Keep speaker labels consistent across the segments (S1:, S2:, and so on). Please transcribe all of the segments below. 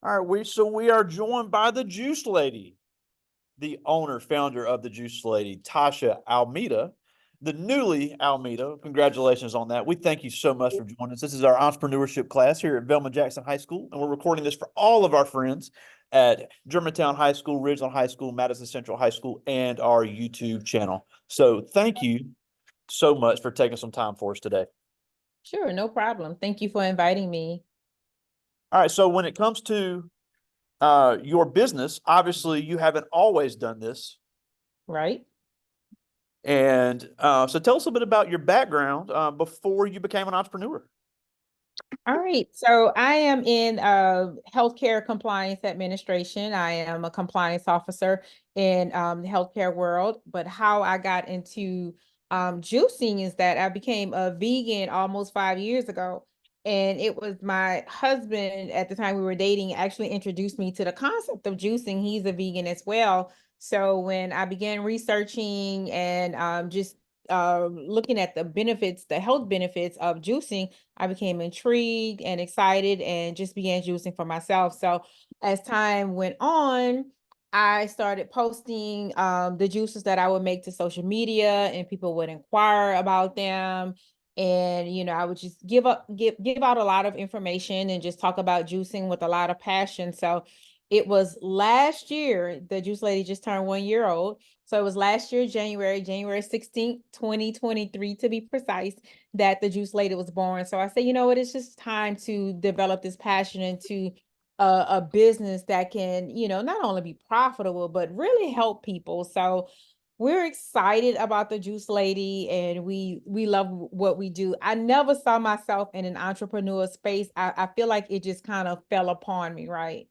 S1: All right, we are joined by the Juice Lady, the owner, founder of the Juice Lady, Tasha Almeida, the newly Almeida. Congratulations on that. We thank you so much for joining us. This is our entrepreneurship class here at Velma Jackson High School, and we're recording this for all of our friends at Germantown High School, Ridgeland High School, Madison Central High School, and our YouTube channel. So thank you so much for taking some time for us today.
S2: Sure, no problem. Thank you for inviting me.
S1: All right, so when it comes to your business, obviously you haven't always done this.
S2: Right.
S1: And so tell us a bit about your background before you became an entrepreneur.
S2: All right. So I am in healthcare compliance administration. I am a compliance officer in the healthcare world. But how I got into juicing is that I became a vegan almost 5 years ago. And it was my husband at the time we were dating actually introduced me to the concept of juicing. He's a vegan as well. So when I began researching and just looking at the benefits, the health benefits of juicing, I became intrigued and excited and just began juicing for myself. So as time went on, I started posting the juices that I would make to social media, and people would inquire about them. And I would just give out a lot of information and just talk about juicing with a lot of passion. So it was last year, the Juice Lady just turned 1 year old. So it was last year, January 16th, 2023 to be precise, that the Juice Lady was born. So I said, you know what, it's just time to develop this passion into a business that can, not only be profitable, but really help people. So we're excited about the Juice Lady, and we love what we do. I never saw myself in an entrepreneur space. I feel like it just kind of fell upon me, right?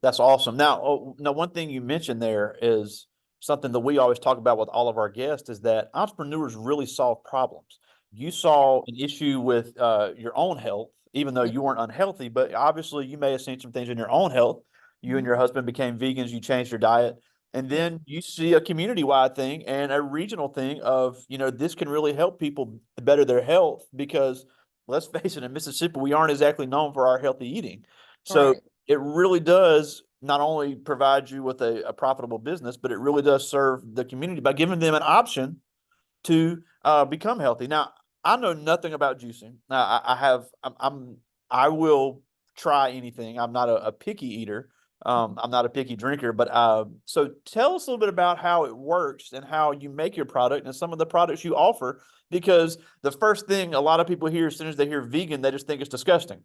S1: That's awesome. Now, one thing you mentioned there is something that we always talk about with all of our guests is that entrepreneurs really solve problems. You saw an issue with your own health, even though you weren't unhealthy, but obviously you may have seen some things in your own health. You and your husband became vegans, you changed your diet, and
S2: Yeah.
S1: then you see a community-wide thing and a regional thing of, this can really help people better their health because let's face it, in Mississippi, we aren't exactly known for our healthy eating. So
S2: Right.
S1: it really does not only provide you with a profitable business, but it really does serve the community by giving them an option to become healthy. Now, I know nothing about juicing. Now, I will try anything. I'm not a picky eater. I'm not a picky drinker, but so tell us a little bit about how it works and how you make your product and some of the products you offer, because the first thing a lot of people hear as soon as they hear vegan, they just think it's disgusting.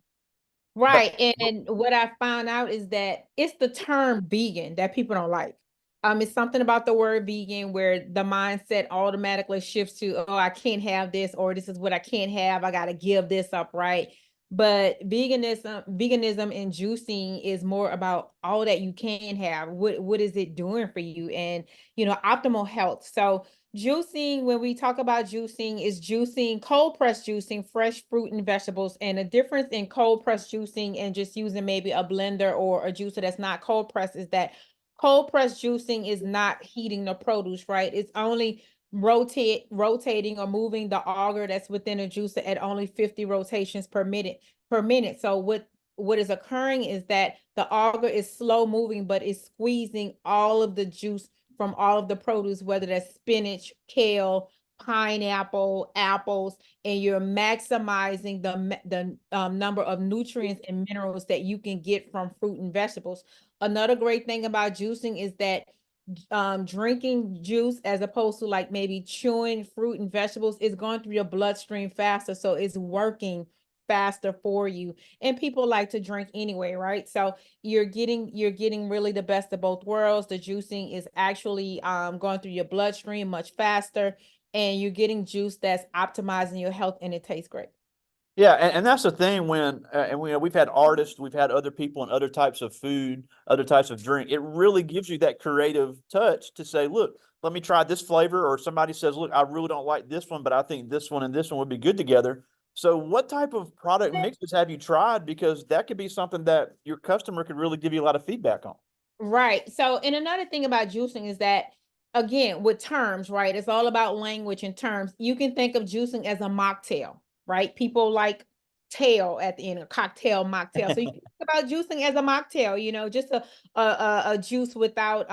S1: But
S2: Right. And what I found out is that it's the term vegan that people don't like. It's something about the word vegan where the mindset automatically shifts to, oh, I can't have this, or this is what I can't have. I gotta give this up, right? But veganism and juicing is more about all that you can have. What is it doing for you? And optimal health. So juicing, when we talk about juicing, is juicing, cold press juicing, fresh fruit and vegetables. And the difference in cold press juicing and just using maybe a blender or a juicer that's not cold press is that cold press juicing is not heating the produce, right? It's only rotating or moving the agar that's within a juicer at only 50 rotations per minute. So what is occurring is that the agar is slow moving, but it's squeezing all of the juice from all of the produce, whether that's spinach, kale, pineapple, apples, and you're maximizing the number of nutrients and minerals that you can get from fruit and vegetables. Another great thing about juicing is that drinking juice as opposed to like maybe chewing fruit and vegetables is going through your bloodstream faster, so it's working faster for you. And people like to drink anyway, right? So you're getting really the best of both worlds. The juicing is actually going through your bloodstream much faster, and you're getting juice that's optimizing your health, and it tastes great.
S1: yeah, and that's the thing when and we've had artists, we've had other people and other types of food, other types of drink. It really gives you that creative touch to say, look, let me try this flavor. Or somebody says, look, I really don't like this one, but I think this one and this one would be good together. So what type of product mixes have you tried? Because that could be something that your customer could really give you a lot of feedback on.
S2: Right. So, and another thing about juicing is that, again, with terms, right? It's all about language and terms. You can think of juicing as a mocktail, right? People like tail at the end, a cocktail, mocktail. So you can think about juicing as a mocktail, just a juice without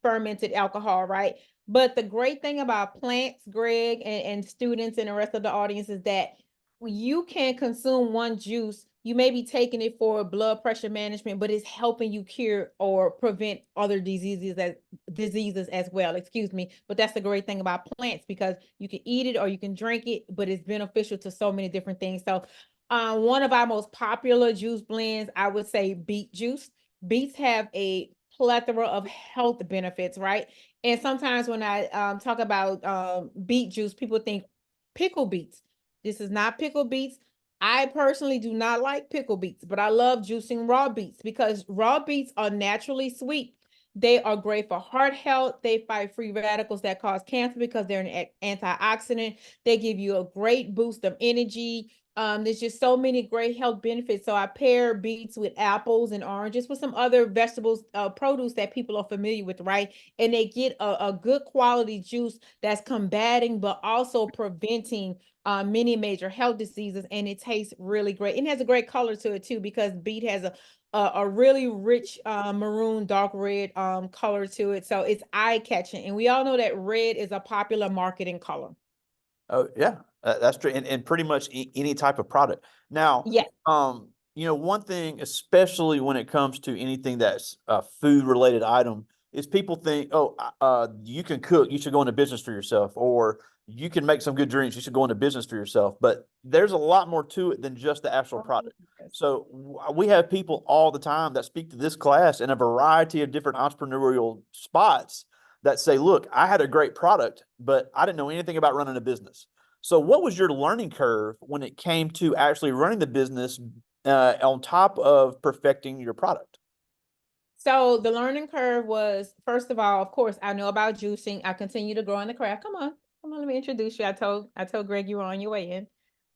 S2: fermented alcohol, right? But the great thing about plants, Greg, and students and the rest of the audience is that you can consume one juice. You may be taking it for blood pressure management, but it's helping you cure or prevent other diseases as well. Excuse me. But that's the great thing about plants because you can eat it or you can drink it, but it's beneficial to so many different things. So one of our most popular juice blends, I would say beet juice. Beets have a plethora of health benefits, right? And sometimes when I talk about beet juice, people think pickle beets. This is not pickle beets. I personally do not like pickle beets, but I love juicing raw beets because raw beets are naturally sweet. They are great for heart health. They fight free radicals that cause cancer because they're an antioxidant. They give you a great boost of energy. There's just so many great health benefits. So I pair beets with apples and oranges with some other vegetables, produce that people are familiar with, right? And they get a good quality juice that's combating, but also preventing many major health diseases. And it tastes really great. And it has a great color to it too, because beet has a really rich maroon, dark red color to it. So it's eye catching. And we all know that red is a popular marketing color.
S1: Oh, yeah, that's true. And pretty much any type of product. Now,
S2: Yes.
S1: one thing, especially when it comes to anything that's a food related item, is people think, oh, you can cook, you should go into business for yourself, or you can make some good drinks, you should go into business for yourself. But there's a lot more to it than just the actual
S2: Oh,
S1: product.
S2: yes.
S1: So we have people all the time that speak to this class in a variety of different entrepreneurial spots that say, look, I had a great product, but I didn't know anything about running a business. So what was your learning curve when it came to actually running the business on top of perfecting your product?
S2: So the learning curve was, first of all, of course, I know about juicing. I continue to grow in the craft. Come on, let me introduce you. I told Greg you were on your way in.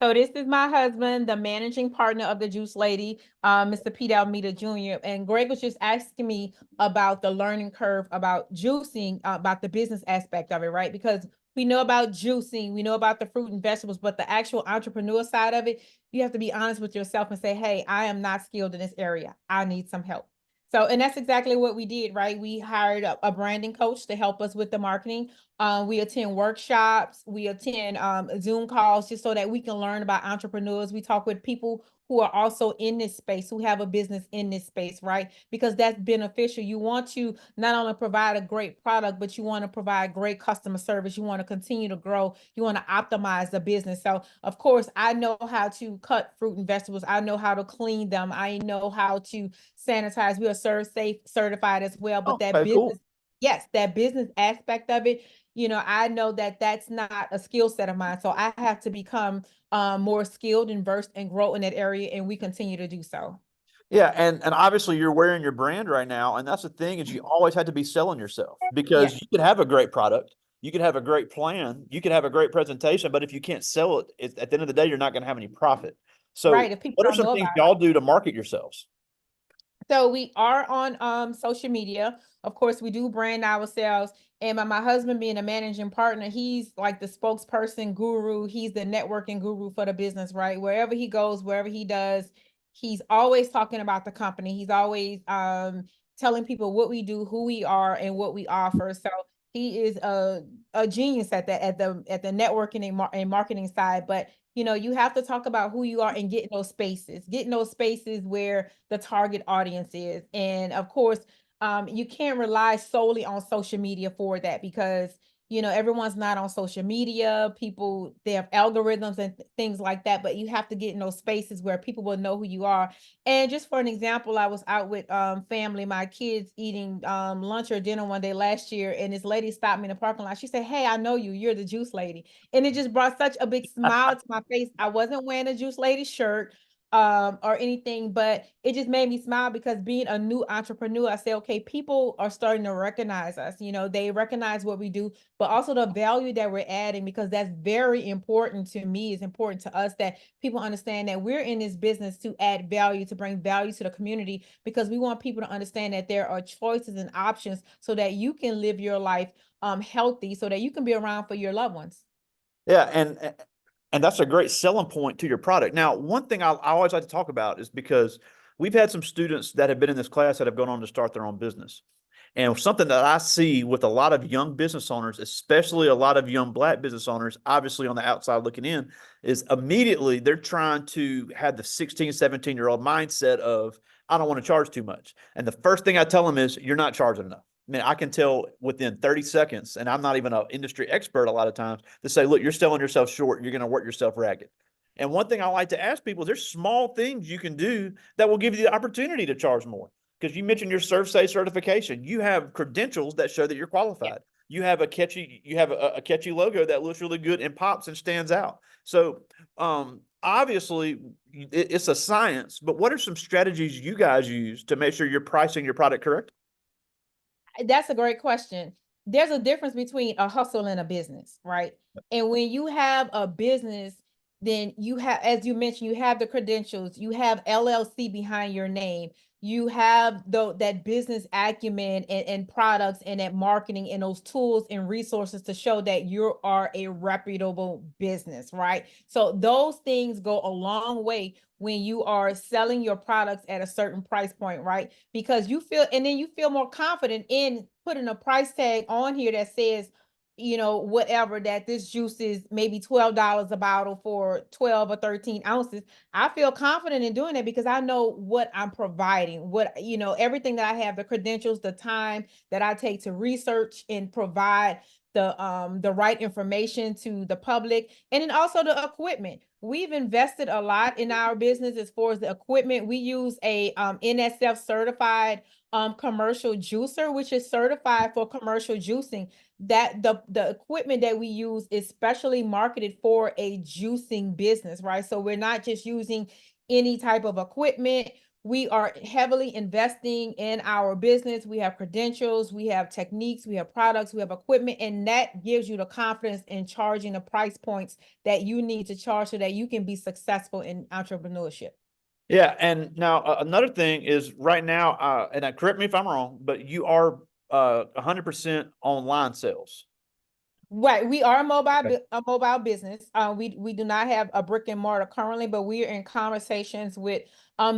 S2: So this is my husband, the managing partner of the Juice Lady, Mr. Pete Almeida Jr. And Greg was just asking me about the learning curve about juicing, about the business aspect of it, right? Because we know about juicing, we know about the fruit and vegetables, but the actual entrepreneur side of it, you have to be honest with yourself and say, hey, I am not skilled in this area. I need some help. So, and that's exactly what we did, right? We hired a branding coach to help us with the marketing. We attend workshops, we attend Zoom calls just so that we can learn about entrepreneurs. We talk with people who are also in this space, who have a business in this space, right? Because that's beneficial. You want to not only provide a great product, but you want to provide great customer service. You want to continue to grow. You want to optimize the business. So, of course, I know how to cut fruit and vegetables. I know how to clean them. I know how to sanitize. We are Serve Safe certified as well. But
S1: Oh,
S2: that
S1: okay,
S2: business,
S1: cool.
S2: yes, that business aspect of it, I know that that's not a skill set of mine. So I have to become more skilled and versed and grow in that area. And we continue to do so.
S1: Yeah, and obviously you're wearing your brand right now, and that's the thing is you always had to be selling yourself because
S2: Yes,
S1: you could have a great product, you could have a great plan, you could have a great presentation, but if you can't sell it, at the end of the day, you're not going to have any profit.
S2: right.
S1: So,
S2: If people
S1: what are
S2: don't
S1: some
S2: know
S1: things
S2: about it.
S1: y'all do to market yourselves?
S2: So we are on social media. Of course, we do brand ourselves. And my husband being a managing partner, he's like the spokesperson guru. He's the networking guru for the business, right? Wherever he goes, wherever he does, he's always talking about the company. He's always telling people what we do, who we are, and what we offer. So he is a genius at the networking and marketing side. But you have to talk about who you are and get in those spaces where the target audience is. And of course, you can't rely solely on social media for that because everyone's not on social media. People, they have algorithms and things like that, but you have to get in those spaces where people will know who you are. And just for an example, I was out with family, my kids eating lunch or dinner one day last year, and this lady stopped me in the parking lot. She said, hey, I know you, you're the juice lady. And it just brought such a big smile to my face. I wasn't wearing a juice lady shirt or anything, but it just made me smile because being a new entrepreneur, I say, okay, people are starting to recognize us. They recognize what we do, but also the value that we're adding, because that's very important to me. It's important to us that people understand that we're in this business to add value, to bring value to the community, because we want people to understand that there are choices and options so that you can live your life healthy, so that you can be around for your loved ones.
S1: Yeah, and that's a great selling point to your product. Now, one thing I always like to talk about is because we've had some students that have been in this class that have gone on to start their own business. And something that I see with a lot of young business owners, especially a lot of young Black business owners, obviously on the outside looking in, is immediately they're trying to have the 16, 17-year-old mindset of, I don't want to charge too much. And the first thing I tell them is, you're not charging enough. I mean, I can tell within 30 seconds, and I'm not even an industry expert a lot of times, to say, look, you're selling yourself short. You're going to work yourself ragged. And one thing I like to ask people is there's small things you can do that will give you the opportunity to charge more. Because you mentioned your ServSafe certification. You have credentials that show that you're qualified. You have a catchy logo that looks really good and pops and stands out. So obviously it's a science, but what are some strategies you guys use to make sure you're pricing your product correct?
S2: That's a great question. There's a difference between a hustle and a business, right? And when you have a business, then you have, as you mentioned, you have the credentials, you have LLC behind your name, you have that business acumen and products and that marketing and those tools and resources to show that you are a reputable business, right? So those things go a long way when you are selling your products at a certain price point, right? Because you feel, and then you feel more confident in putting a price tag on here that says, whatever, that this juice is maybe $12 a bottle for 12 or 13 ounces. I feel confident in doing that because I know what I'm providing, everything that I have, the credentials, the time that I take to research and provide the right information to the public, and then also the equipment. We've invested a lot in our business as far as the equipment. We use a NSF certified commercial juicer, which is certified for commercial juicing. That the equipment that we use is specially marketed for a juicing business, right? So we're not just using any type of equipment. We are heavily investing in our business. We have credentials, we have techniques, we have products, we have equipment, and that gives you the confidence in charging the price points that you need to charge so that you can be successful in entrepreneurship.
S1: Yeah, and now another thing is right now, and correct me if I'm wrong, but you are 100% online sales.
S2: Right, we are a
S1: Okay.
S2: mobile business. We do not have a brick and mortar currently, but we are in conversations with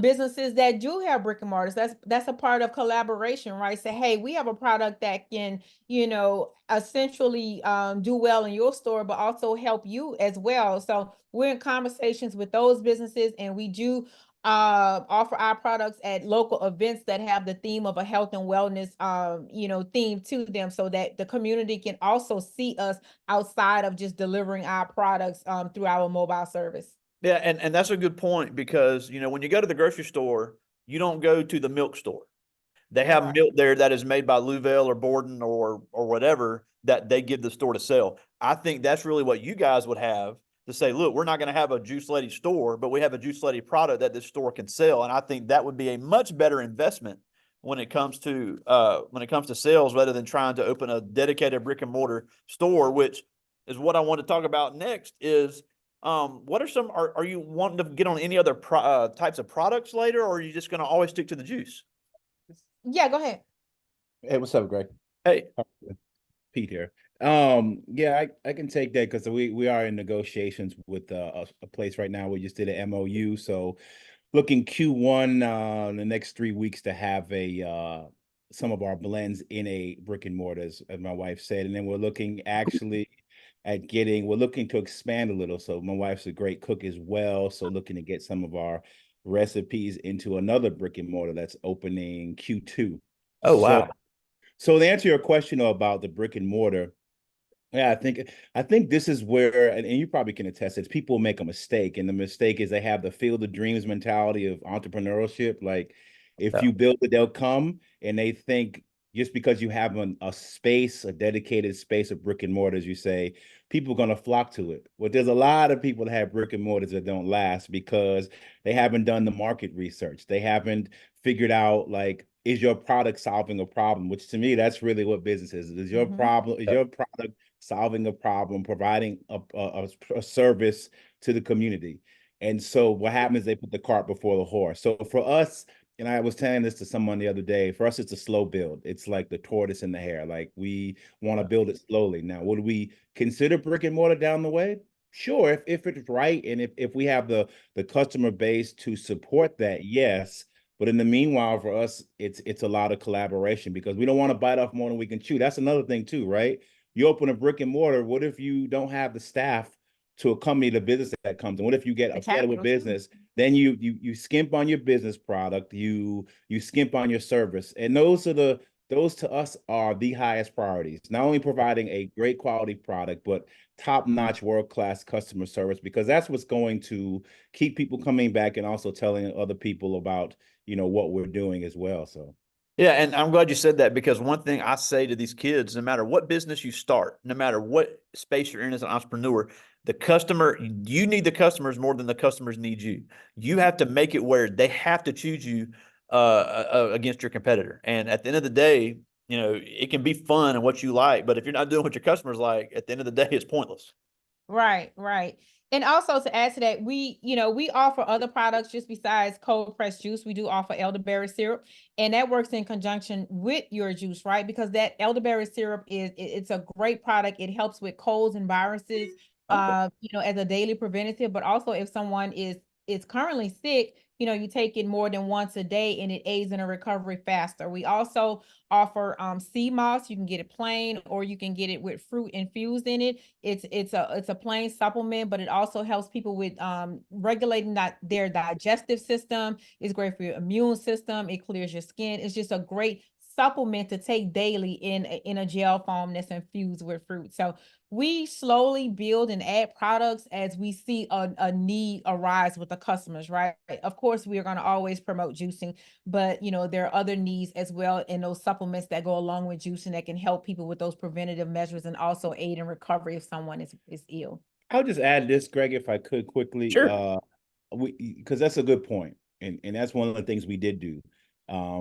S2: businesses that do have brick and mortars. That's a part of collaboration, right? Say, hey, we have a product that can, essentially do well in your store, but also help you as well. So we're in conversations with those businesses, and we do offer our products at local events that have the theme of a health and wellness theme to them, so that the community can also see us outside of just delivering our products through our mobile service.
S1: Yeah, and that's a good point because when you go to the grocery store, you don't go to the milk store. They have
S2: Right.
S1: milk there that is made by Louvel or Borden or whatever that they give the store to sell. I think that's really what you guys would have to say, look, we're not going to have a Juice Lady store, but we have a Juice Lady product that this store can sell. And I think that would be a much better investment when it comes to sales rather than trying to open a dedicated brick and mortar store, which is what I want to talk about next is what are you wanting to get on any other types of products later, or are you just going to always stick to the juice?
S2: Yeah, go ahead.
S3: Hey, what's up, Greg?
S1: Hey,
S3: Pete here. Yeah, I can take that because we are in negotiations with a place right now. We just did an MOU, so looking Q1 in the next 3 weeks to have a some of our blends in a brick and mortar, as my wife said, and then we're looking actually at we're looking to expand a little. So my wife's a great cook as well, so looking to get some of our recipes into another brick and mortar that's opening Q2.
S1: oh
S3: So
S1: wow.
S3: so to answer your question about the brick and mortar, yeah, I think this is where, and you probably can attest this, people make a mistake, and the mistake is they have the field of dreams mentality of entrepreneurship. Like, if
S1: Yeah.
S3: you build it, they'll come, and they think just because you have a space, a dedicated space of brick and mortars, you say people are going to flock to it. Well, there's a lot of people that have brick and mortars that don't last because they haven't done the market research. They haven't figured out, like, is your product solving a problem? Which to me, that's really what business is. Is your
S2: Mhm.
S3: problem? Is your product solving a problem, providing a service to the community? And so what happens, they put the cart before the horse. So for us, and I was telling this to someone the other day, for us, it's a slow build. It's like the tortoise and the hare. Like, we want to build it slowly. Now, would we consider brick and mortar down the way? Sure, if it's right, and if we have the customer base to support that, yes. But in the meanwhile, for us, it's a lot of collaboration because we don't want to bite off more than we can chew. That's another thing too, right? You open a brick and mortar. What if you don't have the staff to accompany the business that comes in? What if you get
S2: The
S3: upset with
S2: capital too.
S3: business? Then you skimp on your business product. You skimp on your service, and those to us are the highest priorities. Not only providing a great quality product, but top-notch world-class customer service, because that's what's going to keep people coming back and also telling other people about, what we're doing as well. So
S1: Yeah, and I'm glad you said that, because one thing I say to these kids, no matter what business you start, no matter what space you're in as an entrepreneur, you need the customers more than the customers need you. You have to make it where they have to choose you against your competitor. And at the end of the day, it can be fun and what you like, but if you're not doing what your customers like, at the end of the day, it's pointless.
S2: Right, right. And also to add to that, we offer other products just besides cold pressed juice. We do offer elderberry syrup, and that works in conjunction with your juice, right? Because that elderberry syrup it's a great product. It helps with colds and viruses,
S1: Okay.
S2: as a daily preventative, but also if someone is currently sick, you take it more than once a day and it aids in a recovery faster. We also offer sea moss. You can get it plain or you can get it with fruit infused in it. It's a plain supplement, but it also helps people with regulating their digestive system. It's great for your immune system. It clears your skin. It's just a great supplement to take daily in a gel form that's infused with fruit. So we slowly build and add products as we see a need arise with the customers, right? Of course, we are going to always promote juicing, but there are other needs as well in those supplements that go along with juicing that can help people with those preventative measures and also aid in recovery if someone is ill.
S3: I'll just add this, Greg, if I could quickly,
S1: Sure.
S3: because that's a good point, and that's one of the things we did do,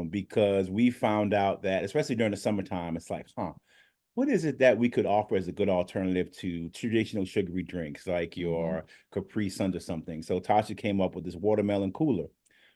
S3: because we found out that especially during the summertime, it's like, what is it that we could offer as a good alternative to traditional sugary drinks like your Capri Suns or something? So Tasha came up with this watermelon cooler.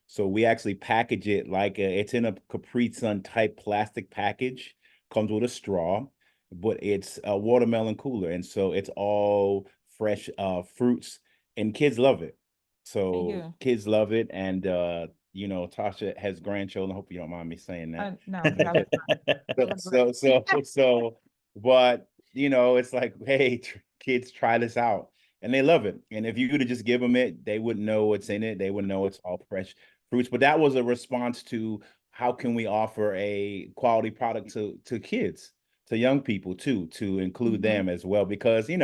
S3: So we actually package it like it's in a Capri Sun type plastic package, comes with a straw, but it's a watermelon cooler. And so it's all fresh fruits, and kids love it.
S2: Thank
S3: So
S2: you.
S3: kids love it. And Tasha has grandchildren. I hope you don't mind me saying that.
S2: No, that was that was great.
S3: But it's like, hey, kids, try this out, and they love it. And if you could just give them it, they wouldn't know what's in it. They would know it's all fresh fruits. But that was a response to how can we offer a quality product to kids, to young people too, to include them as well, because I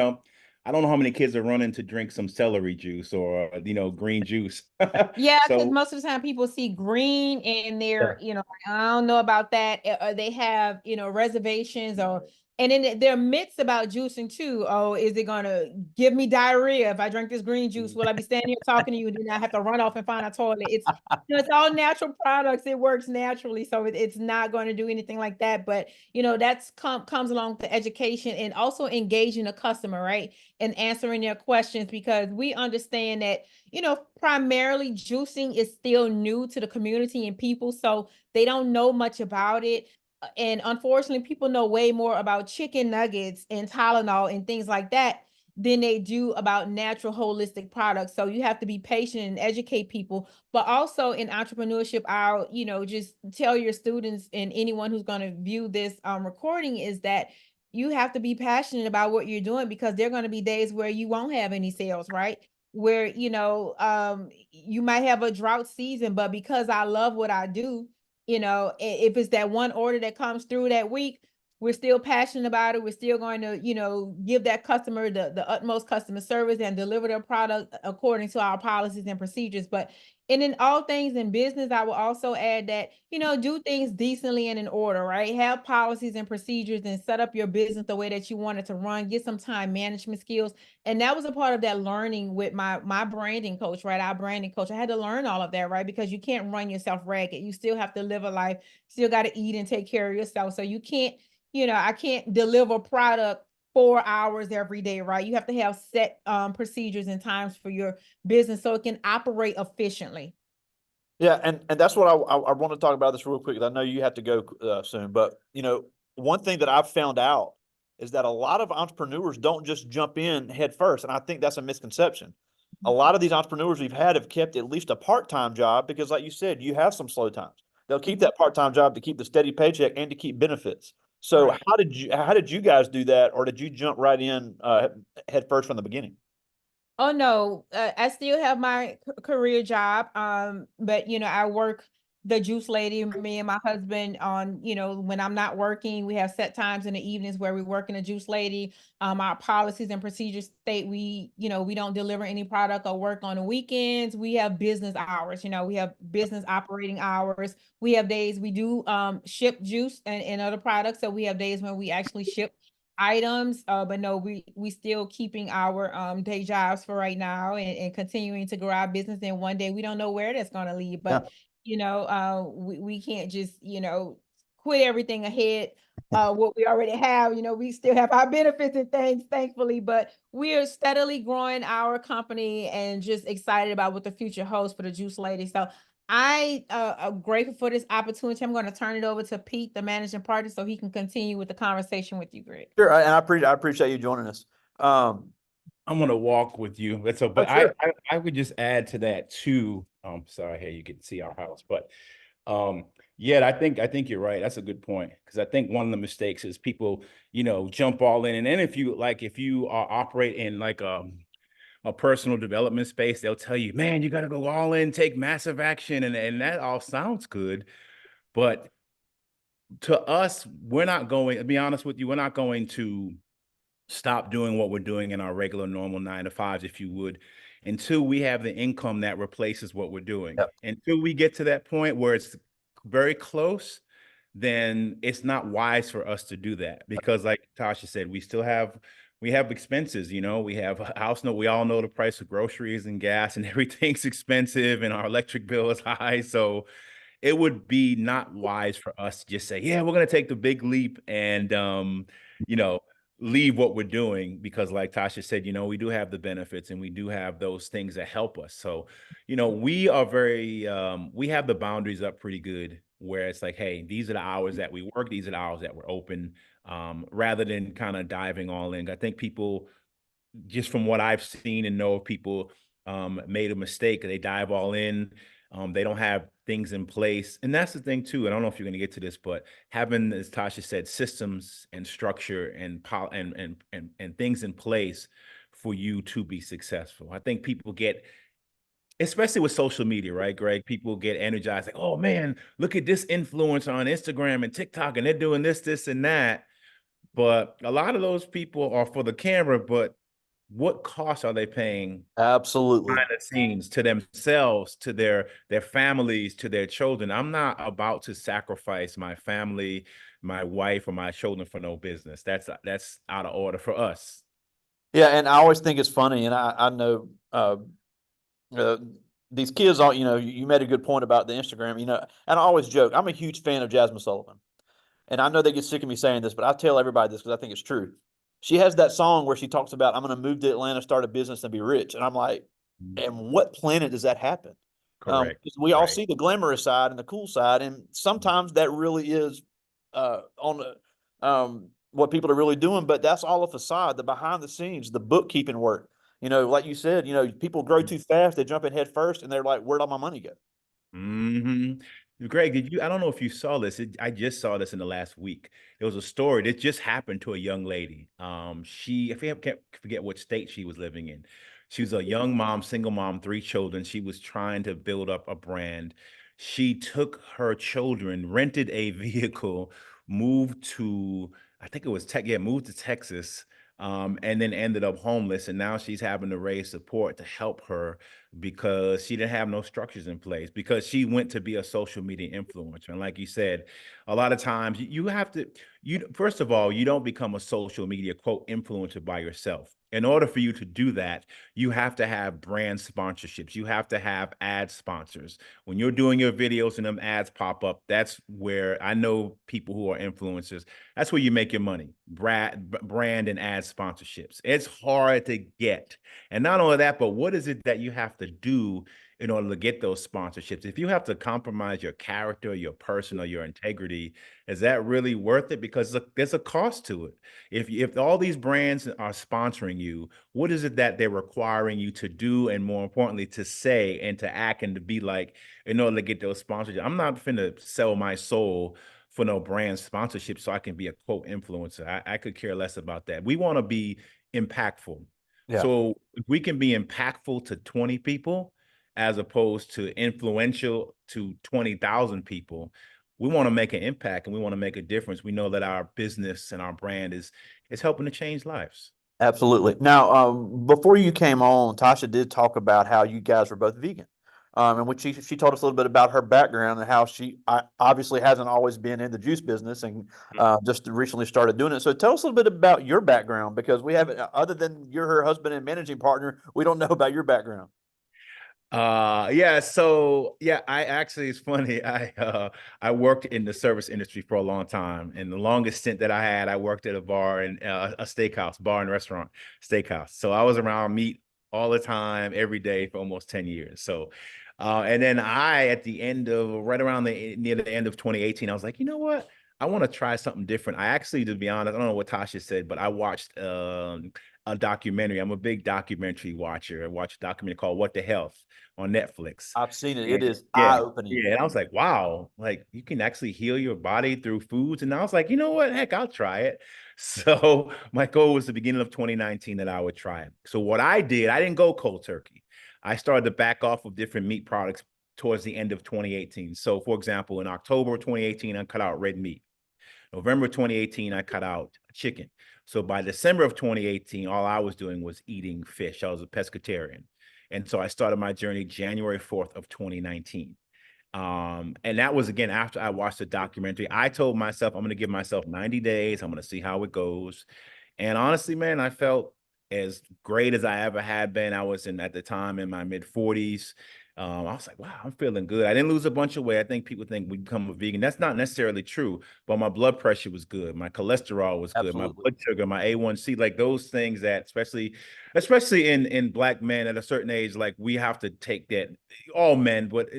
S3: don't know how many kids are running to drink some celery juice or green juice.
S2: Yeah, because
S3: So
S2: most of the time people see green and
S1: Yeah.
S2: they're, I don't know about that. Or they have, reservations and then there are myths about juicing too. Oh, is it gonna give me diarrhea if I drink this green juice? Will I be standing here talking to you and then I have to run off and find a toilet? It's all natural products. It works naturally, so it's not going to do anything like that. But that's comes along with the education and also engaging the customer, right? And answering their questions, because we understand that primarily juicing is still new to the community and people, so they don't know much about it. And unfortunately, people know way more about chicken nuggets and Tylenol and things like that than they do about natural holistic products. So you have to be patient and educate people. But also in entrepreneurship, I'll, just tell your students and anyone who's going to view this recording is that you have to be passionate about what you're doing, because there are going to be days where you won't have any sales, right? Where you might have a drought season, but because I love what I do, if it's that one order that comes through that week, we're still passionate about it. We're still going to give that customer the utmost customer service and deliver their product according to our policies and procedures. But and in all things in business, I will also add that do things decently and in order, right? Have policies and procedures and set up your business the way that you want it to run. Get some time management skills. And that was a part of that learning with my branding coach, right? Our branding coach. I had to learn all of that, right? Because you can't run yourself ragged. You still have to live a life, still got to eat and take care of yourself. So you can't, I can't deliver product 4 hours every day, right? You have to have set procedures and times for your business so it can operate efficiently.
S1: Yeah, and that's what I want to talk about this real quick, 'cause I know you have to go soon. But one thing that I've found out is that a lot of entrepreneurs don't just jump in head first, and I think that's a misconception. a lot of these entrepreneurs we've had have kept at least a part-time job because, like you said, you have some slow times. They'll keep that part-time job to keep the steady paycheck and to keep benefits. So
S2: Right.
S1: how did you guys do that, or did you jump right in head first from the beginning?
S2: Oh no, I still have my career job. But I work the juice lady, me and my husband on, when I'm not working, we have set times in the evenings where we work in a juice lady. Our policies and procedures state we don't deliver any product or work on the weekends. We have business hours, we have business operating hours. We have days we do ship juice and other products. So we have days when we actually ship items, but no, we still keeping our day jobs for right now, and continuing to grow our business. And one day we don't know where that's going to lead,
S1: Yeah.
S2: but we can't just quit everything ahead what we already have. We still have our benefits and things, thankfully, but we are steadily growing our company and just excited about what the future holds for the juice lady. So I am grateful for this opportunity. I'm going to turn it over to Pete, the managing partner, so he can continue with the conversation with you, Greg.
S1: Sure, and I appreciate you joining us.
S3: I'm gonna walk with you. That's so,
S1: Oh,
S3: but
S1: sure.
S3: I would just add to that too. Sorry, here you can see our house, but yeah, I think you're right. That's a good point, because I think one of the mistakes is people, jump all in, and then if you are operate in like a personal development space, they'll tell you, man, you got to go all in, take massive action, and that all sounds good, but to us, we're not going. To be honest with you, we're not going to stop doing what we're doing in our regular normal 9 to 5s, if you would, until we have the income that replaces what we're doing.
S1: Yep.
S3: Until we get to that point where it's very close, then it's not wise for us to do that, because like Tasha said, we have expenses, we have a house note. We all know the price of groceries and gas and everything's expensive, and our electric bill is high. So it would be not wise for us to just say, yeah, we're going to take the big leap and, you know, leave what we're doing, because like Tasha said, we do have the benefits and we do have those things that help us. So, we are we have the boundaries up pretty good, where it's like, hey, these are the hours that we work. These are the hours that we're open, rather than kind of diving all in. I think people, just from what I've seen and know of people, made a mistake. They dive all in. They don't have things in place. And that's the thing too. I don't know if you're going to get to this, but having, as Tasha said, systems and structure and things in place for you to be successful. I think people get, especially with social media, right, Greg? People get energized, like, oh man, look at this influencer on Instagram and TikTok, and they're doing this, and that. But a lot of those people are for the camera, but what costs are they paying
S1: Absolutely.
S3: behind the scenes, to themselves, to their families, to their children? I'm not about to sacrifice my family, my wife, or my children for no business. That's out of order for us.
S1: Yeah, and I always think it's funny, and I know uh, these kids all, you made a good point about the Instagram, and I always joke, I'm a huge fan of Jasmine Sullivan. And I know they get sick of me saying this, but I tell everybody this because I think it's true. She has that song where she talks about, I'm going to move to Atlanta, start a business, and be rich. And I'm like, and what planet does that happen?
S3: Correct.
S1: 'Cause we all
S3: Right.
S1: see the glamorous side and the cool side, and sometimes that really is on the what people are really doing, but that's all a facade. The behind the scenes, the bookkeeping work. Like you said, people grow too fast, they jump in head first, and they're like, "Where'd all my money go?"
S3: hmm Greg, I don't know if you saw this. I just saw this in the last week. There was a story that just happened to a young lady. Can't forget what state she was living in. She was a young mom, single mom, 3 children. She was trying to build up a brand. She took her children, rented a vehicle, moved to, I think it was moved to Texas, and then ended up homeless. And now she's having to raise support to help her, because she didn't have no structures in place, because she went to be a social media influencer. And like you said, a lot of times you have to, first of all, you don't become a social media quote influencer by yourself. In order for you to do that, you have to have brand sponsorships. You have to have ad sponsors. When you're doing your videos and them ads pop up, that's where I know people who are influencers. That's where you make your money. Brand and ad sponsorships. It's hard to get. And not only that, but what is it that you have to do in order to get those sponsorships. If you have to compromise your character, your person, or your integrity, is that really worth it? Because there's a cost to it. If all these brands are sponsoring you, what is it that they're requiring you to do, and more importantly, to say and to act and to be like in order to get those sponsorships? I'm not finna sell my soul for no brand sponsorship so I can be a quote influencer. I could care less about that. We want to be impactful.
S1: Yeah.
S3: So if we can be impactful to 20 people as opposed to influential to 20,000 people, we want to make an impact and we want to make a difference. We know that our business and our brand is helping to change lives.
S1: Absolutely. Now, before you came on, Tasha did talk about how you guys were both vegan. And which she told us a little bit about her background and how she obviously hasn't always been in the juice business and just recently started doing it. So tell us a little bit about your background, because we haven't, other than you're her husband and managing partner, we don't know about your background.
S3: Yeah, so yeah, I actually, it's funny. I worked in the service industry for a long time, and the longest stint that I had, I worked at a bar and a steakhouse, bar and restaurant, steakhouse. So I was around meat all the time, every day for almost 10 years. So and then at the end of right around near the end of 2018, I was like, you know what? I want to try something different. I actually, to be honest, I don't know what Tasha said, but I watched a documentary. I'm a big documentary watcher. I watched a documentary called What the Health on Netflix.
S1: I've seen it. It
S3: And
S1: is
S3: yeah,
S1: eye-opening.
S3: yeah. And I was like, wow, like you can actually heal your body through foods. And I was like, you know what? Heck, I'll try it. So my goal was the beginning of 2019 that I would try it. So what I did, I didn't go cold turkey. I started to back off of different meat products towards the end of 2018. So for example, in October 2018, I cut out red meat. November 2018, I cut out chicken. So by December of 2018, all I was doing was eating fish. I was a pescatarian. And so I started my journey January 4th of 2019. And that was again after I watched the documentary. I told myself I'm going to give myself 90 days. I'm going to see how it goes. And honestly, man, I felt as great as I ever had been. I was at the time in my mid 40s. I was like, wow, I'm feeling good. I didn't lose a bunch of weight. I think people think we become a vegan. That's not necessarily true, but my blood pressure was good. My cholesterol was good. My
S1: Absolutely.
S3: blood sugar, my A1C, like those things that especially in black men at a certain age, like we have to take that, all men, but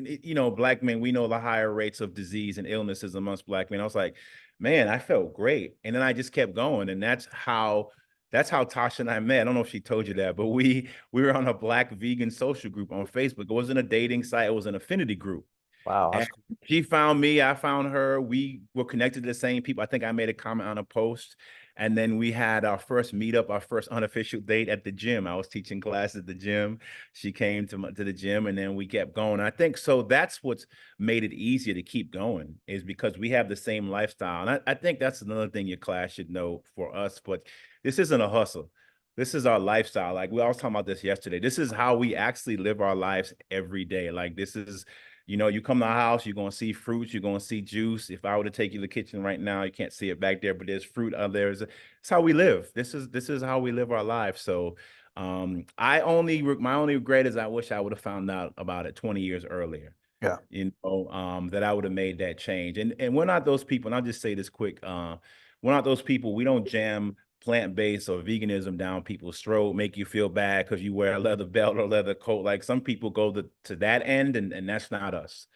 S3: black men, we know the higher rates of disease and illnesses amongst black men. I was like, man, I felt great. And then I just kept going. And that's how Tasha and I met. I don't know if she told you that, but we were on a black vegan social group on Facebook. It wasn't a dating site, it was an affinity group.
S1: Wow.
S3: And
S1: That's cool.
S3: she found me, I found her. We were connected to the same people. I think I made a comment on a post. And then we had our first meetup, our first unofficial date at the gym. I was teaching class at the gym. She came to the gym, and then we kept going. I think so that's what's made it easier to keep going, is because we have the same lifestyle. And I think that's another thing your class should know for us. But this isn't a hustle. This is our lifestyle. Like we all talking about this yesterday. This is how we actually live our lives every day. Like this is, you come to our house, you're going to see fruits, you're going to see juice. If I were to take you to the kitchen right now, you can't see it back there, but there's fruit out there. It's how we live. This is how we live our lives. So my only regret is I wish I would have found out about it 20 years earlier.
S1: Yeah.
S3: That I would have made that change. And we're not those people, and I'll just say this quick. We're not those people. We don't jam plant-based or veganism down people's throat, make you feel bad because you wear a leather belt or leather coat. Like some people go to that end, and that's not us.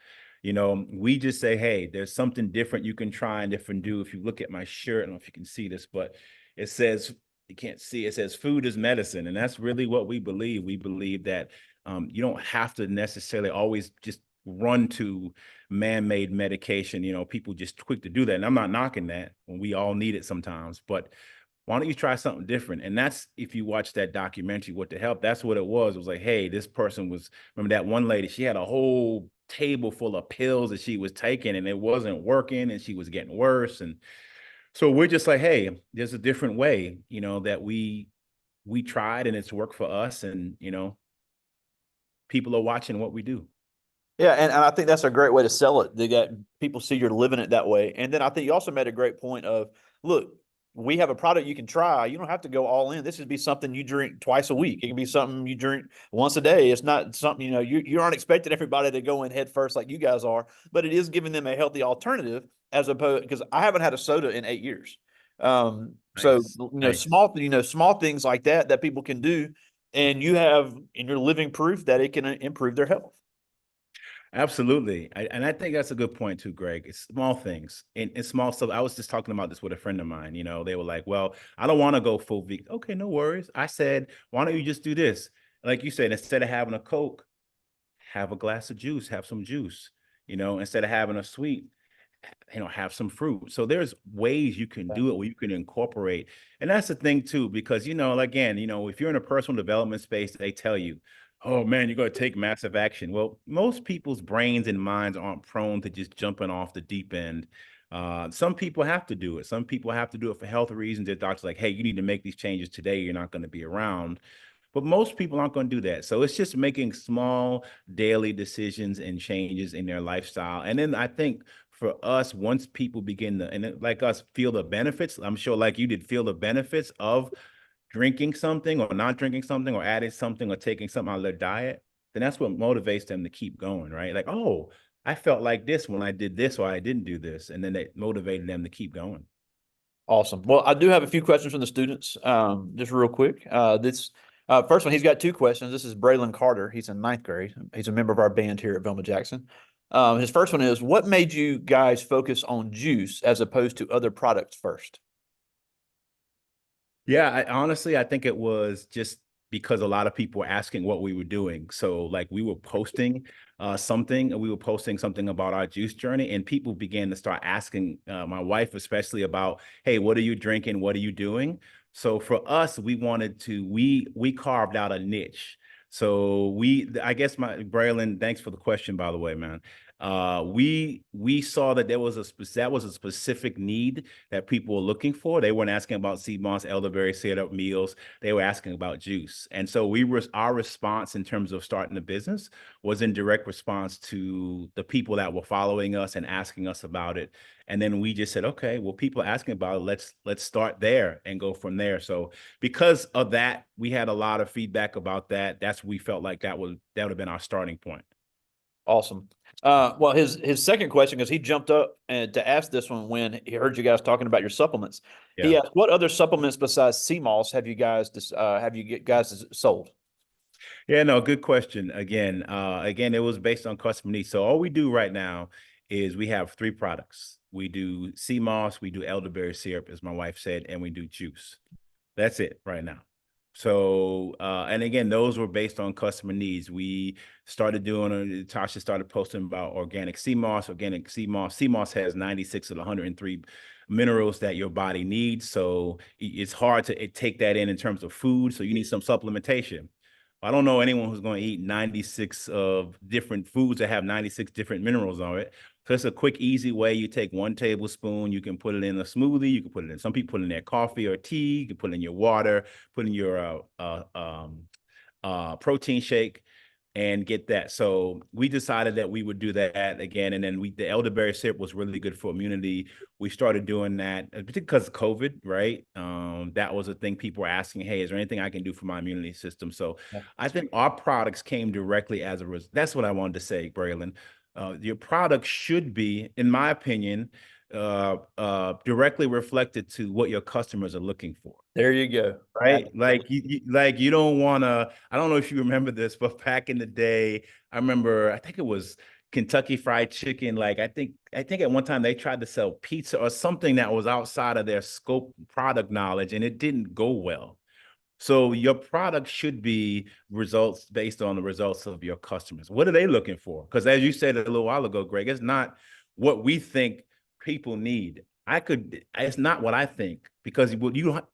S3: We just say, hey, there's something different you can try and different do. If you look at my shirt, I don't know if you can see this, but it says, you can't see, it says food is medicine. And that's really what we believe. We believe that you don't have to necessarily always just run to man-made medication. People just quick to do that. And I'm not knocking that when we all need it sometimes, but why don't you try something different? And that's, if you watch that documentary, What the Health, that's what it was. It was like, hey, this person remember that one lady, she had a whole table full of pills that she was taking and it wasn't working and she was getting worse. And so we're just like, hey, there's a different way, that we tried and it's worked for us. And, people are watching what we do.
S1: Yeah, and I think that's a great way to sell it. They got people see you're living it that way. And then I think you also made a great point of, look, we have a product you can try. You don't have to go all in. This would be something you drink twice a week. It can be something you drink once a day. It's not something, you aren't expecting everybody to go in head first like you guys are, but it is giving them a healthy alternative as opposed, because I haven't had a soda in 8 years. So,
S3: Nice.
S1: small things like that people can do, and you're living proof that it can improve their health.
S3: Absolutely. And I think that's a good point too, Greg. It's small things and small stuff. I was just talking about this with a friend of mine. They were like, well, I don't want to go full vegan. Okay, no worries. I said, why don't you just do this? Like you said, instead of having a Coke, have a glass of juice, have some juice. Instead of having a sweet, have some fruit. So there's ways you can do it where you can incorporate. And that's the thing too, because, again, if you're in a personal development space, they tell you, oh man, you're going to take massive action. Well, most people's brains and minds aren't prone to just jumping off the deep end. Some people have to do it. Some people have to do it for health reasons. Their doctor's like, hey, you need to make these changes today. You're not going to be around. But most people aren't going to do that. So it's just making small daily decisions and changes in their lifestyle. And then I think for us, once people begin to, and like us, feel the benefits, I'm sure like you did, feel the benefits of drinking something or not drinking something or adding something or taking something out of their diet, then that's what motivates them to keep going, right? Like, oh, I felt like this when I did this or I didn't do this. And then it motivated them to keep going.
S1: Awesome. Well, I do have a few questions from the students, just real quick. This first one, he's got two questions. This is Braylon Carter. He's in ninth grade. He's a member of our band here at Velma Jackson. His first one is, what made you guys focus on juice as opposed to other products first?
S3: Yeah, honestly, I think it was just because a lot of people were asking what we were doing. So like we were posting something about our juice journey, and people began to start asking my wife especially about, hey, what are you drinking? What are you doing? So for us, we carved out a niche. So I guess Braylon, thanks for the question, by the way, man. We saw that that was a specific need that people were looking for. They weren't asking about sea moss, elderberry, syrup meals. They were asking about juice. And so our response in terms of starting the business was in direct response to the people that were following us and asking us about it. And then we just said, okay, well, people are asking about it. Let's start there and go from there. So because of that, we had a lot of feedback about that. We felt like that would have been our starting point.
S1: Awesome. Well, his second question, because he jumped up and to ask this one when he heard you guys talking about your supplements. He
S3: Yeah.
S1: asked, what other supplements besides sea moss have you guys sold?
S3: Yeah, no, good question. Again, it was based on customer needs. So all we do right now is we have three products. We do sea moss, we do elderberry syrup, as my wife said, and we do juice. That's it right now. So, and again, those were based on customer needs. We started Tasha started posting about organic sea moss. Organic sea moss. Sea moss has 96 of the 103 minerals that your body needs. So it's hard to take that in terms of food. So you need some supplementation. I don't know anyone who's going to eat 96 of different foods that have 96 different minerals on it. So it's a quick, easy way. You take 1 tablespoon, you can put it in a smoothie, you can put it in, some people put it in their coffee or tea, you can put it in your water, put in your protein shake and get that. So we decided that we would do that again. And then the elderberry syrup was really good for immunity. We started doing that, particularly because of COVID, right? That was a thing people were asking, hey, is there anything I can do for my immunity system? So
S1: Yeah.
S3: I think our products came directly as a result. That's what I wanted to say, Braylon. Your product should be, in my opinion, directly reflected to what your customers are looking for.
S1: There you go.
S3: Right. Like you don't want to, I don't know if you remember this, but back in the day, I remember, I think it was Kentucky Fried Chicken. Like I think at one time they tried to sell pizza or something that was outside of their scope product knowledge, and it didn't go well. So your product should be results based on the results of your customers. What are they looking for? Because as you said a little while ago, Greg, it's not what we think people need. It's not what I think, because you don't,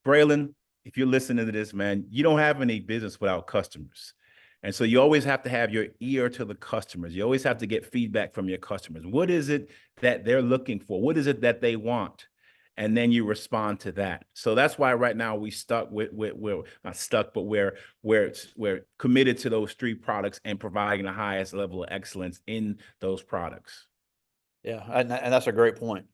S3: Braylon, if you're listening to this, man, you don't have any business without customers. And so you always have to have your ear to the customers. You always have to get feedback from your customers. What is it that they're looking for? What is it that they want? And then you respond to that. So that's why right now we're not stuck, but we're committed to those three products and providing the highest level of excellence in those products.
S1: Yeah, and that's a great point.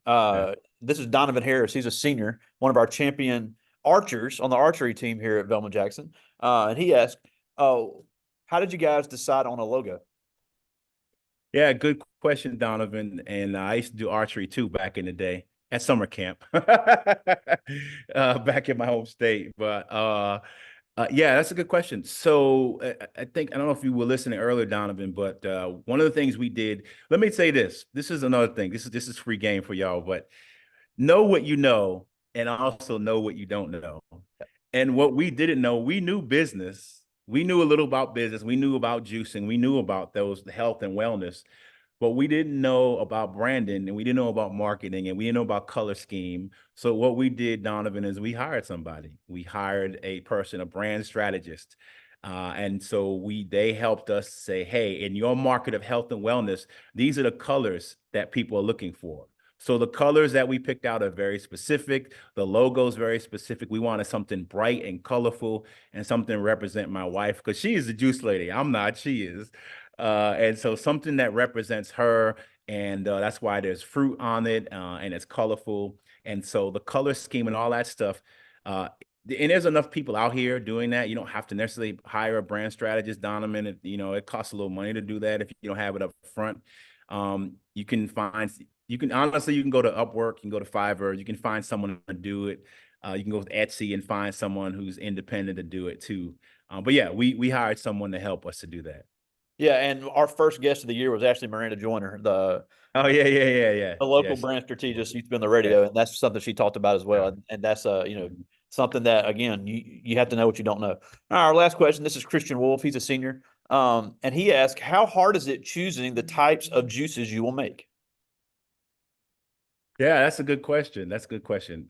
S1: This is Donovan Harris. He's a senior, one of our champion archers on the archery team here at Velma Jackson. And he asked, "Oh, how did you guys decide on a logo?"
S3: Yeah, good question, Donovan. And I used to do archery too back in the day at summer camp, back in my home state. But Yeah, that's a good question. So I think I don't know if you were listening earlier, Donovan, but one of the things we did. Let me say this. This is another thing. This is free game for y'all, but know what you know, and also know what you don't know. And what we didn't know, we knew business. We knew a little about business. We knew about juicing. We knew about those health and wellness. But we didn't know about branding, and we didn't know about marketing, and we didn't know about color scheme. So what we did, Donovan, is we hired somebody. We hired a person, a brand strategist. And so they helped us say, hey, in your market of health and wellness, these are the colors that people are looking for. So the colors that we picked out are very specific. The logo is very specific. We wanted something bright and colorful and something represent my wife, because she is the juice lady. I'm not, she is. And so something that represents her, and that's why there's fruit on it, and it's colorful. And so the color scheme and all that stuff, and there's enough people out here doing that. You don't have to necessarily hire a brand strategist, Donovan. It costs a little money to do that if you don't have it up front. You can honestly, you can go to Upwork, you can go to Fiverr, you can find someone to do it. You can go with Etsy and find someone who's independent to do it too. But yeah, we hired someone to help us to do that.
S1: Yeah, and our first guest of the year was actually Miranda Joyner,
S3: Oh yeah.
S1: the local
S3: Yes.
S1: brand strategist used to be on the
S3: Yeah.
S1: radio, and that's something she talked about as well. And that's
S3: Mhm.
S1: something that again you have to know what you don't know. All right, our last question. This is Christian Wolf. He's a senior, and he asked, "How hard is it choosing the types of juices you will make?"
S3: Yeah, that's a good question. That's a good question.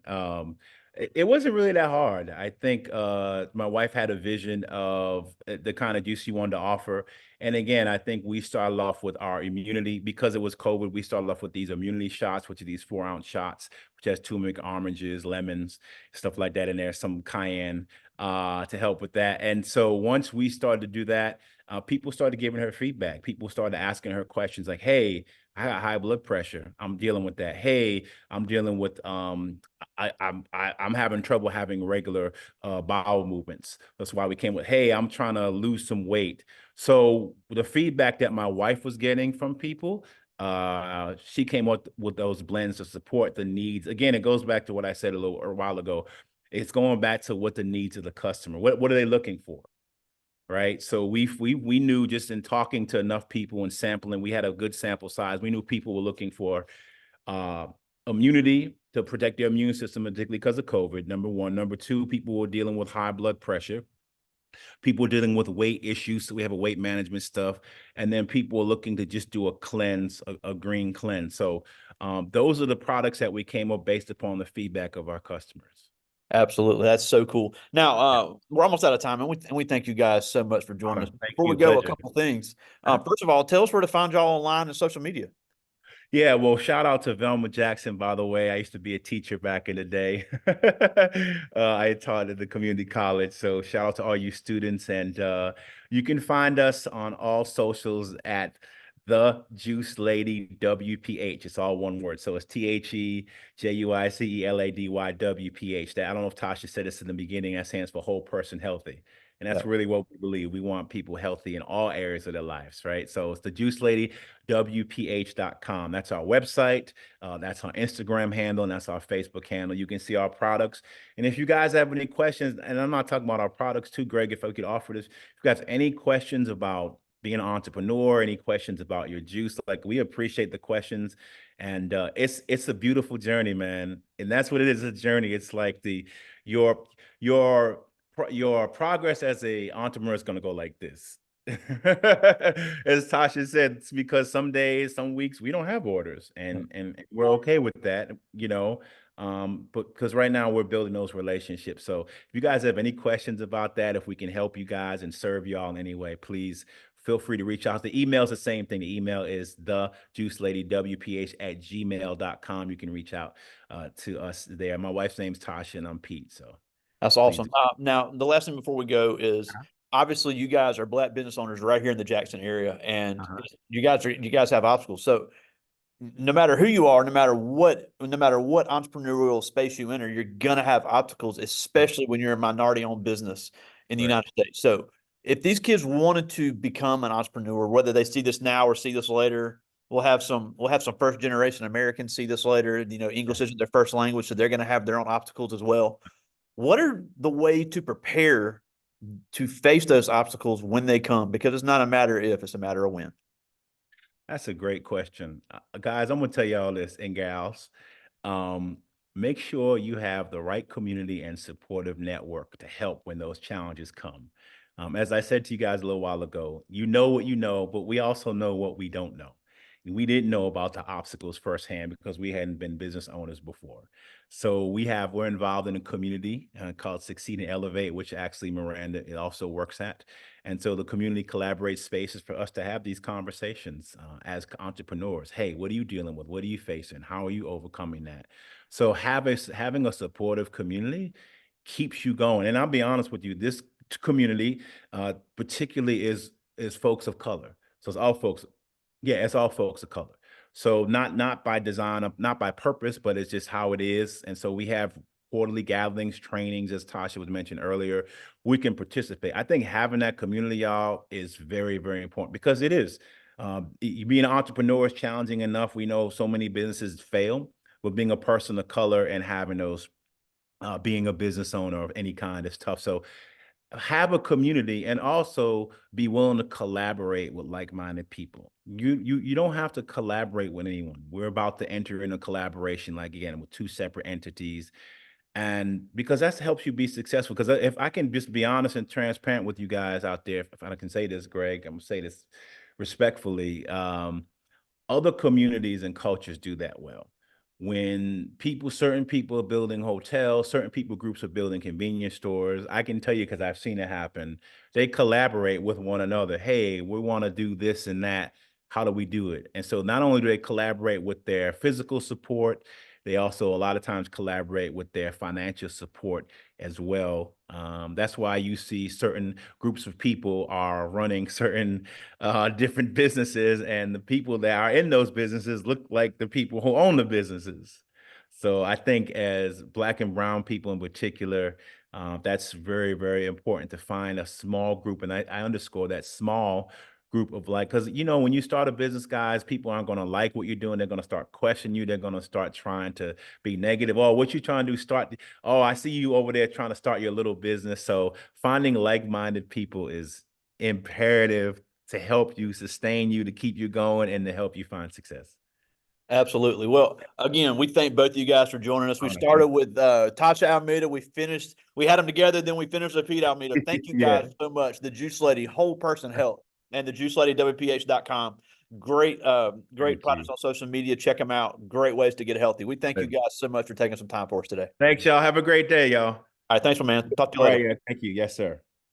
S3: It wasn't really that hard. I think my wife had a vision of the kind of juice she wanted to offer. And again, I think we started off with our immunity because it was COVID. We started off with these immunity shots, which are these 4-ounce shots, which has turmeric, oranges, lemons, stuff like that in there, some cayenne to help with that. And so once we started to do that, people started giving her feedback. People started asking her questions like, hey, I got high blood pressure. I'm dealing with that. Hey, I'm dealing with I'm having trouble having regular bowel movements. That's why we came with, hey, I'm trying to lose some weight. So the feedback that my wife was getting from people, she came up with those blends to support the needs. Again, it goes back to what I said a while ago. It's going back to what the needs of the customer. What are they looking for? Right. So we knew just in talking to enough people and sampling, we had a good sample size. We knew people were looking for uh, immunity to protect their immune system, particularly because of COVID. Number one. Number two, people were dealing with high blood pressure. People dealing with weight issues. So we have a weight management stuff. And then people are looking to just do a cleanse, a green cleanse. So those are the products that we came up based upon the feedback of our customers.
S1: Absolutely, that's so cool. Now, we're almost out of time, and we thank you guys so much for joining us.
S3: Thank
S1: Before we
S3: you.
S1: go, a
S3: Pleasure.
S1: couple things. First of all, tell us where to find y'all online and social media.
S3: Yeah, well, shout out to Velma Jackson, by the way. I used to be a teacher back in the day. I taught at the community college. So shout out to all you students. And you can find us on all socials at The Juice Lady WPH. It's all one word. So it's TheJuiceLadyWPH. That I don't know if Tasha said this in the beginning. That stands for whole person healthy. And that's really what we believe. We want people healthy in all areas of their lives, right? So it's the Juice Lady WPH.com. That's our website. That's our Instagram handle, and that's our Facebook handle. You can see our products. And if you guys have any questions, and I'm not talking about our products too, Greg, if I could offer this, if you guys have any questions about being an entrepreneur, any questions about your juice, like we appreciate the questions. And it's a beautiful journey, man. And that's what it is, a journey. It's like your your your progress as a entrepreneur is going to go like this. As Tasha said, it's because some days, some weeks we don't have orders, and we're okay with that, but because right now we're building those relationships. So if you guys have any questions about that, if we can help you guys and serve y'all in any way, please feel free to reach out. The email is the same thing. The email is thejuiceladywph@gmail.com. You can reach out to us there. My wife's name's Tasha, and I'm Pete. So
S1: That's
S3: please
S1: awesome.
S3: do.
S1: Now, the last thing before we go is obviously you guys are Black business owners right here in the Jackson area, and
S3: Uh-huh.
S1: you guys have obstacles. So no matter who you are, no matter what entrepreneurial space you enter, you're gonna have obstacles, especially when you're a minority-owned business in the
S3: Right.
S1: United States. So if these kids wanted to become an entrepreneur, whether they see this now or see this later, we'll have some first generation Americans see this later. English isn't their first language, so they're gonna have their own obstacles as well. What are the way to prepare to face those obstacles when they come, because it's not a matter if, it's a matter of when.
S3: That's a great question. Guys, I'm gonna tell y'all this, and gals, um, make sure you have the right community and supportive network to help when those challenges come. As I said to you guys a little while ago, you know what you know, but we also know what we don't know. We didn't know about the obstacles firsthand because we hadn't been business owners before. So we're involved in a community called Succeed and Elevate, which actually Miranda it also works at. And so the community collaborates spaces for us to have these conversations as entrepreneurs. Hey, what are you dealing with? What are you facing? How are you overcoming that? So having a supportive community keeps you going. And I'll be honest with you, this community particularly is folks of color. So it's all folks. Yeah, it's all folks of color. So not by design, not by purpose, but it's just how it is. And so we have quarterly gatherings, trainings, as Tasha was mentioned earlier. We can participate. I think having that community, y'all, is very, very important because it is. Being an entrepreneur is challenging enough. We know so many businesses fail, but being a person of color and having those, being a business owner of any kind is tough. So have a community and also be willing to collaborate with like-minded people. You don't have to collaborate with anyone. We're about to enter in a collaboration, like again, with two separate entities. And because that helps you be successful. Because if I can just be honest and transparent with you guys out there, if I can say this, Greg, I'm gonna say this respectfully. Other communities and cultures do that well. When certain people are building hotels, certain people groups are building convenience stores. I can tell you because I've seen it happen. They collaborate with one another. Hey, we want to do this and that. How do we do it? And so not only do they collaborate with their physical support, they also a lot of times collaborate with their financial support as well. That's why you see certain groups of people are running certain different businesses, and the people that are in those businesses look like the people who own the businesses. So I think as Black and brown people in particular, that's very, very important to find a small group. And I underscore that small group of because when you start a business, guys, people aren't going to like what you're doing. They're going to start questioning you. They're going to start trying to be negative. Oh, what you trying to do? Oh, I see you over there trying to start your little business. So finding like-minded people is imperative to help you, sustain you, to keep you going, and to help you find success.
S1: Absolutely. Well, again, we thank both of you guys for joining us. We
S3: Oh,
S1: started with Tasha Almeida. We had them together, then we finished with Pete Almeida. Thank you
S3: Yeah.
S1: guys so much. The Juice Lady, Whole Person Health, and the Juice Lady, WPH.com. Great
S3: Thank
S1: products
S3: you.
S1: on social media. Check them out. Great ways to get healthy. We thank you guys so much for taking some time for us today.
S3: Thanks, y'all. Have a great day, y'all.
S1: All right. Thanks, my man. Talk to you
S3: All
S1: later.
S3: right. Yeah. Thank you. Yes, sir.